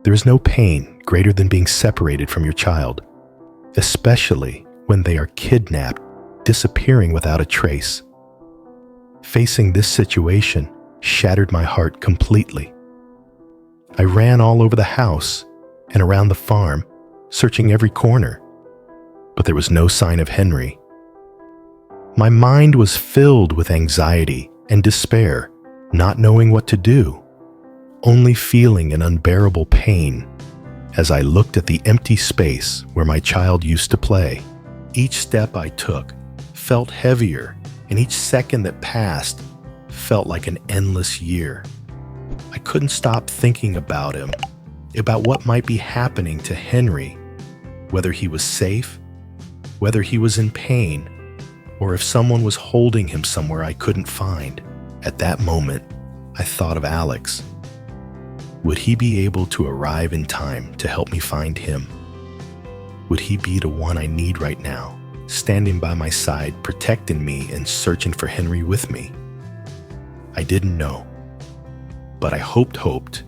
There is no pain greater than being separated from your child, especially when they are kidnapped, disappearing without a trace. Facing this situation shattered my heart completely. I ran all over the house and around the farm, searching every corner, but there was no sign of Henry. My mind was filled with anxiety and despair, not knowing what to do, only feeling an unbearable pain as I looked at the empty space where my child used to play. Each step I took felt heavier, and each second that passed felt like an endless year. I couldn't stop thinking about him, about what might be happening to Henry, whether he was safe, whether he was in pain, or if someone was holding him somewhere I couldn't find. At that moment, I thought of Alex. Would he be able to arrive in time to help me find him? Would he be the one I need right now, standing by my side, protecting me and searching for Henry with me? I didn't know, but I hoped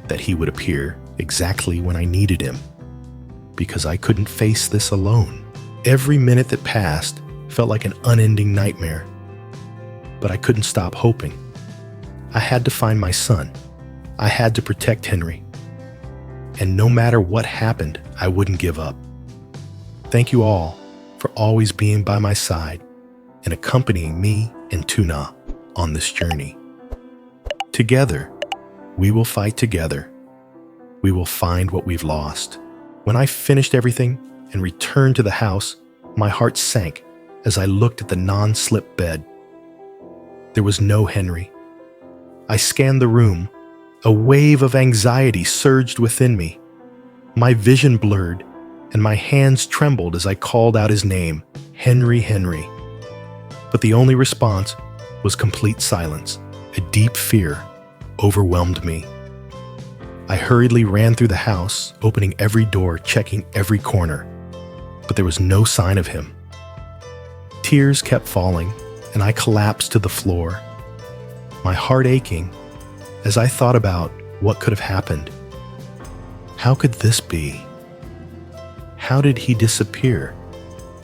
that he would appear exactly when I needed him, because I couldn't face this alone. Every minute that passed felt like an unending nightmare, but I couldn't stop hoping. I had to find my son. I had to protect Henry. And no matter what happened, I wouldn't give up. Thank you all for always being by my side and accompanying me and Tuna on this journey. Together, we will fight together. We will find what we've lost. When I finished everything and returned to the house, my heart sank as I looked at the non-slip bed. There was no Henry. I scanned the room. A wave of anxiety surged within me. My vision blurred, and my hands trembled as I called out his name, Henry, Henry. But the only response was complete silence. A deep fear overwhelmed me. I hurriedly ran through the house, opening every door, checking every corner, but there was no sign of him. Tears kept falling, and I collapsed to the floor, my heart aching as I thought about what could have happened. How could this be? How did he disappear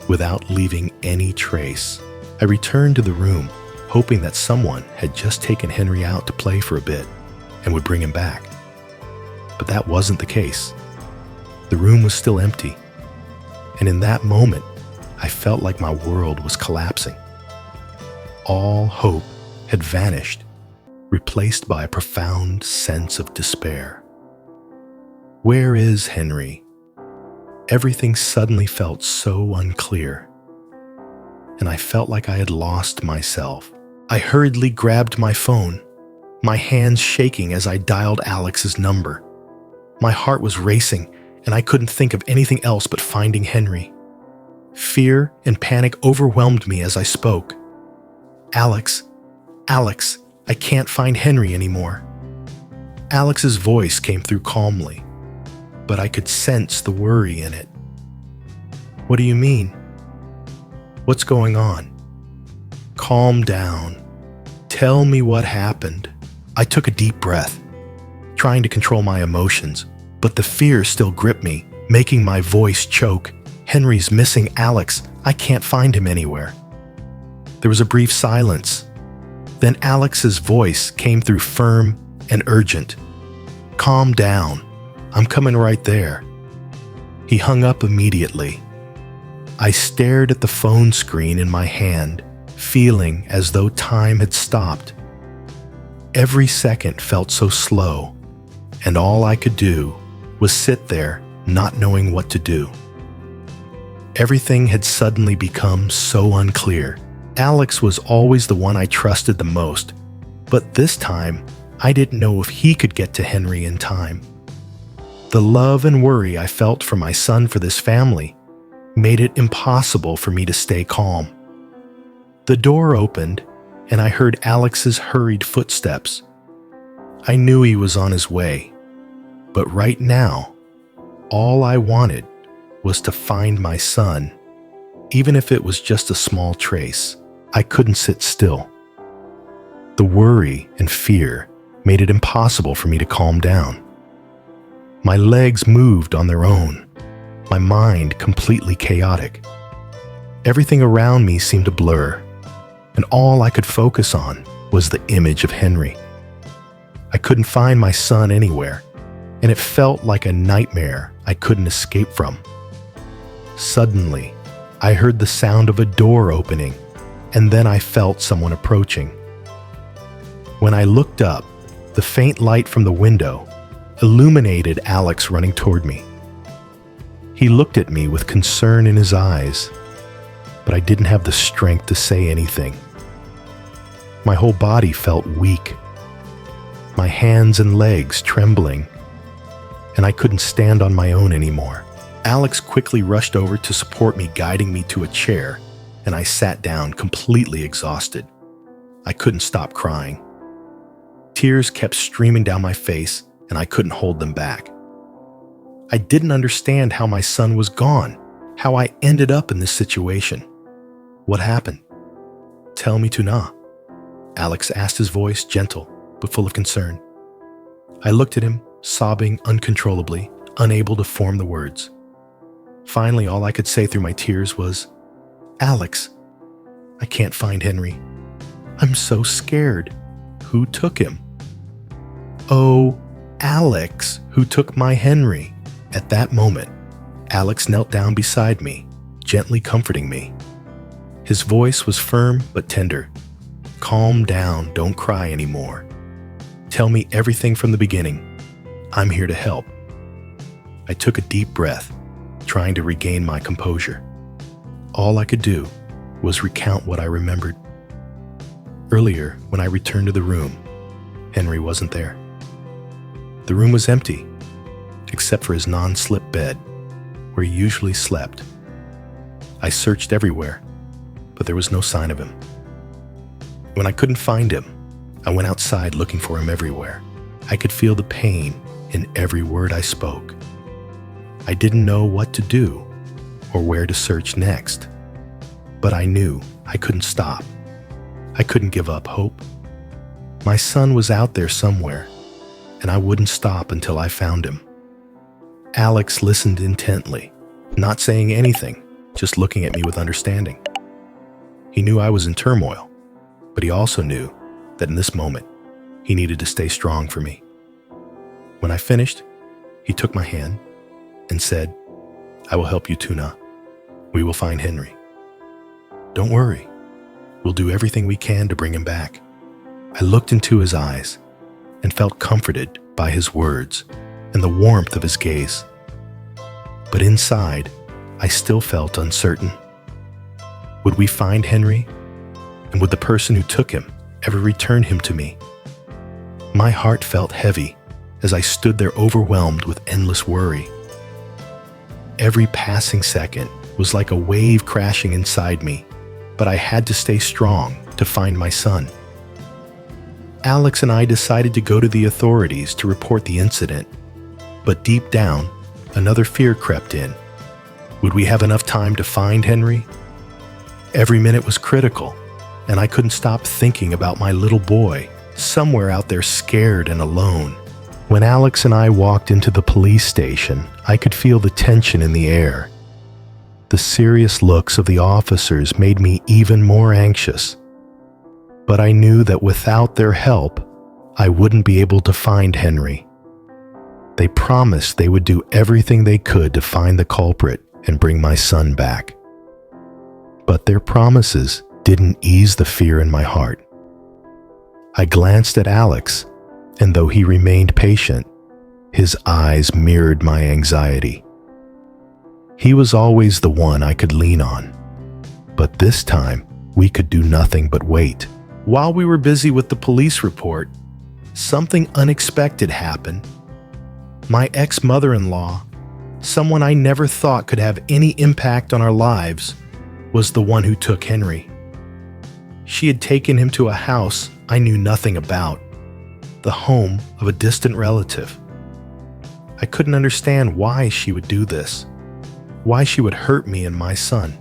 without leaving any trace? I returned to the room, hoping that someone had just taken Henry out to play for a bit and would bring him back. But that wasn't the case. The room was still empty, and in that moment, I felt like my world was collapsing. All hope had vanished, replaced by a profound sense of despair. Where is Henry? Everything suddenly felt so unclear, and I felt like I had lost myself. I hurriedly grabbed my phone, my hands shaking as I dialed Alex's number. My heart was racing, and I couldn't think of anything else but finding Henry. Fear and panic overwhelmed me as I spoke. Alex, I can't find Henry anymore. Alex's voice came through calmly, but I could sense the worry in it. What do you mean? What's going on? Calm down. Tell me what happened. I took a deep breath, trying to control my emotions, but the fear still gripped me, making my voice choke. Henry's missing. Alex, I can't find him anywhere. There was a brief silence. Then Alex's voice came through firm and urgent. Calm down. I'm coming right there. He hung up immediately. I stared at the phone screen in my hand, feeling as though time had stopped. Every second felt so slow, and all I could do was sit there, not knowing what to do. Everything had suddenly become so unclear. Alex was always the one I trusted the most, but this time, I didn't know if he could get to Henry in time. The love and worry I felt for my son, for this family, made it impossible for me to stay calm. The door opened, and I heard Alex's hurried footsteps. I knew he was on his way, but right now, all I wanted was to find my son, even if it was just a small trace. I couldn't sit still. The worry and fear made it impossible for me to calm down. My legs moved on their own, my mind completely chaotic. Everything around me seemed to blur, and all I could focus on was the image of Henry. I couldn't find my son anywhere, and it felt like a nightmare I couldn't escape from. Suddenly, I heard the sound of a door opening, and then I felt someone approaching. When I looked up, the faint light from the window illuminated Alex running toward me. He looked at me with concern in his eyes, but I didn't have the strength to say anything. My whole body felt weak, my hands and legs trembling, and I couldn't stand on my own anymore. Alex quickly rushed over to support me, guiding me to a chair, and I sat down completely exhausted. I couldn't stop crying. Tears kept streaming down my face, and I couldn't hold them back. I didn't understand how my son was gone, how I ended up in this situation. What happened? Tell me, Tuna, Alex asked, his voice gentle but full of concern. I looked at him, sobbing uncontrollably, unable to form the words. Finally, all I could say through my tears was, Alex, I can't find Henry. I'm so scared. Who took him? Oh, Alex, who took my Henry? At that moment, Alex knelt down beside me, gently comforting me. His voice was firm but tender. Calm down, don't cry anymore. Tell me everything from the beginning. I'm here to help. I took a deep breath, trying to regain my composure. All I could do was recount what I remembered. Earlier, when I returned to the room, Henry wasn't there. The room was empty, except for his non-slip bed, where he usually slept. I searched everywhere, but there was no sign of him. When I couldn't find him, I went outside looking for him everywhere. I could feel the pain in every word I spoke. I didn't know what to do or where to search next, but I knew I couldn't stop. I couldn't give up hope. My son was out there somewhere, and I wouldn't stop until I found him. Alex listened intently, not saying anything, just looking at me with understanding. He knew I was in turmoil, but he also knew that in this moment, he needed to stay strong for me. When I finished, he took my hand and said, I will help you, Tuna. We will find Henry. Don't worry. We'll do everything we can to bring him back. I looked into his eyes and felt comforted by his words and the warmth of his gaze. But inside, I still felt uncertain. Would we find Henry? And would the person who took him ever return him to me? My heart felt heavy as I stood there overwhelmed with endless worry. Every passing second was like a wave crashing inside me, but I had to stay strong to find my son. Alex and I decided to go to the authorities to report the incident, but deep down, another fear crept in. Would we have enough time to find Henry? Every minute was critical, and I couldn't stop thinking about my little boy, somewhere out there scared and alone. When Alex and I walked into the police station, I could feel the tension in the air. The serious looks of the officers made me even more anxious. But I knew that without their help, I wouldn't be able to find Henry. They promised they would do everything they could to find the culprit and bring my son back. But their promises didn't ease the fear in my heart. I glanced at Alex, and though he remained patient, his eyes mirrored my anxiety. He was always the one I could lean on, but this time we could do nothing but wait. While we were busy with the police report, something unexpected happened. My ex-mother-in-law, someone I never thought could have any impact on our lives, was the one who took Henry. She had taken him to a house I knew nothing about, the home of a distant relative. I couldn't understand why she would do this, why she would hurt me and my son.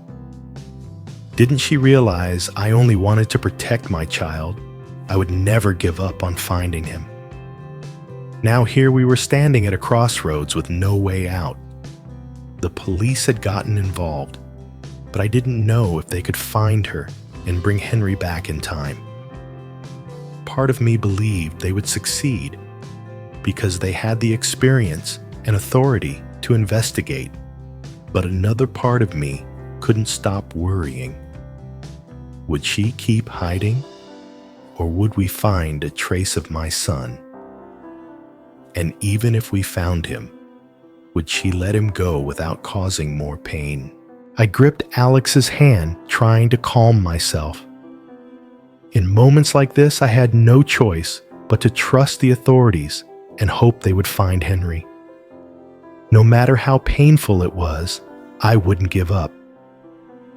Didn't she realize I only wanted to protect my child? I would never give up on finding him. Now here we were standing at a crossroads with no way out. The police had gotten involved, but I didn't know if they could find her and bring Henry back in time. Part of me believed they would succeed because they had the experience and authority to investigate, but another part of me couldn't stop worrying. Would she keep hiding, or would we find a trace of my son? And even if we found him, would she let him go without causing more pain? I gripped Alex's hand, trying to calm myself. In moments like this, I had no choice but to trust the authorities and hope they would find Henry. No matter how painful it was, I wouldn't give up.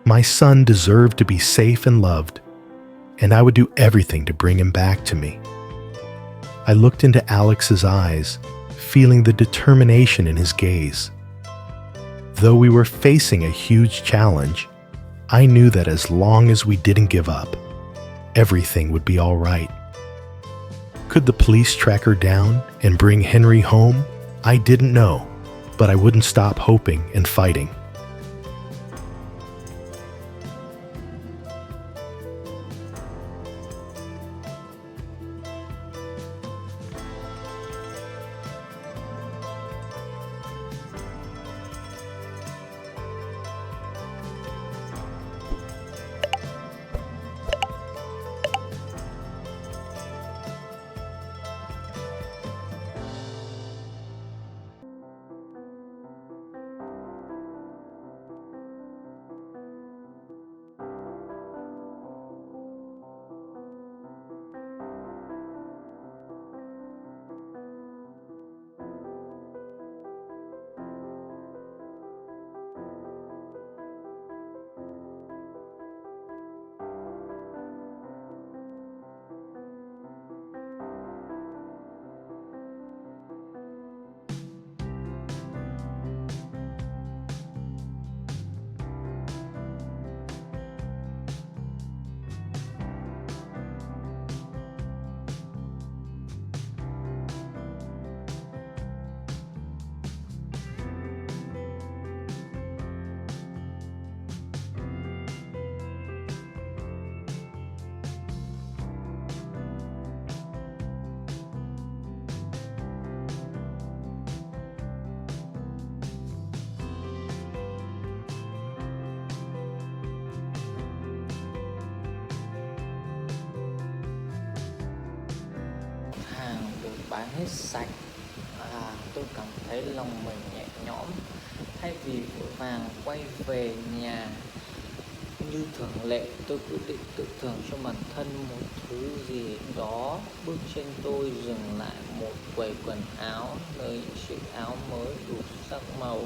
My son deserved to be safe and loved, and I would do everything to bring him back to me. I looked into Alex's eyes, feeling the determination in his gaze. Though we were facing a huge challenge, I knew that as long as we didn't give up, everything would be all right. Could the police track her down and bring Henry home? I didn't know, but I wouldn't stop hoping and fighting. Bán hết sạch, tôi cảm thấy lòng mình nhẹ nhõm. Thay vì vội vàng quay về nhà như thường lệ, tôi quyết định tự thưởng cho bản thân một thứ gì đó. Bước chân tôi dừng lại một quầy quần áo, nơi những chiếc áo mới đủ sắc màu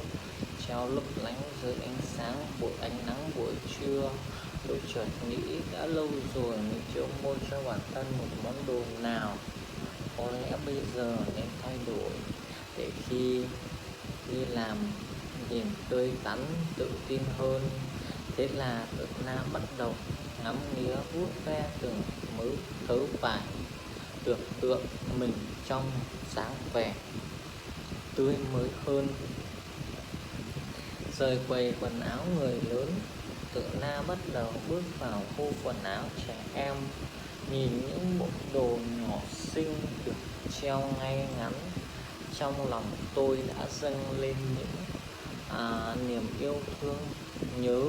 treo lấp lánh dưới ánh sáng ánh nắng buổi trưa. Tôi chợt nghĩ đã lâu rồi mình chưa mua cho bản thân một món đồ nào. Có lẽ bây giờ nên thay đổi để khi đi làm nhìn tươi tắn, tự tin hơn. Thế là Tuna bắt đầu ngắm nghía vuốt ve từng thứ vải, tưởng tượng mình trong dáng vẻ tươi mới hơn. Rời quầy quần áo người lớn, Tuna bắt đầu bước vào khu quần áo trẻ em. Nhìn những bộ đồ nhỏ xinh được treo ngay ngắn, trong lòng tôi đã dâng lên những niềm yêu thương. Nhớ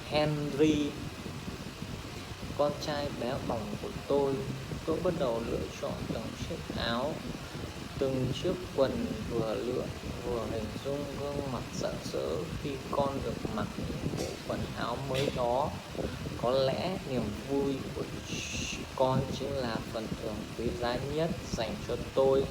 Henry, con trai bé bỏng của tôi bắt đầu lựa chọn từng chiếc áo, từng chiếc quần vừa lựa vừa hình dung gương mặt rạng rỡ khi con được mặc những bộ quần áo mới đó. Có lẽ niềm vui của con chính là phần thưởng quý giá nhất dành cho tôi.